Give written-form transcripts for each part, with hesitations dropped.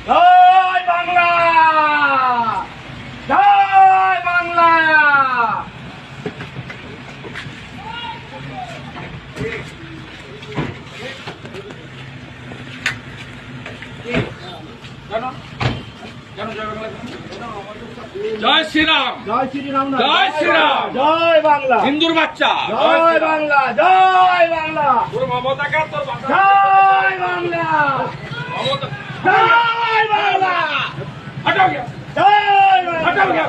জয় বাংলা, জয় বাংলা। জয় শ্রীরাম, জয় শ্রীরাম, জয় শ্রীরাম, জয় বাংলা, হিন্দুর বাচ্চা, জয় বাংলা, জয় বাংলা, জয় বাংলা, জয় বাংলা, হটাও গিয়া, জয় হটাও গিয়া,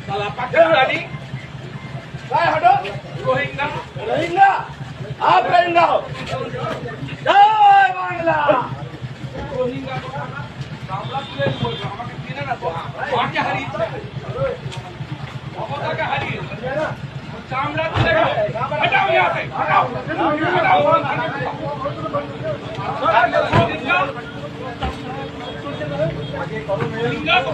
সালা পাকিস্তানি, জয় হটো, রোহিঙ্গা, রোহিঙ্গা, आप रहिंगा हो, जय बांग्ला। রোহিঙ্গা আমরা তুলে বলবো, আমাকে চিনে না তো, আমাকে হারিয়েছে, মমতাকে হারিয়েছে, চামড়া তুলে হটাও গিয়া, হটাও, রোহিঙ্গা তো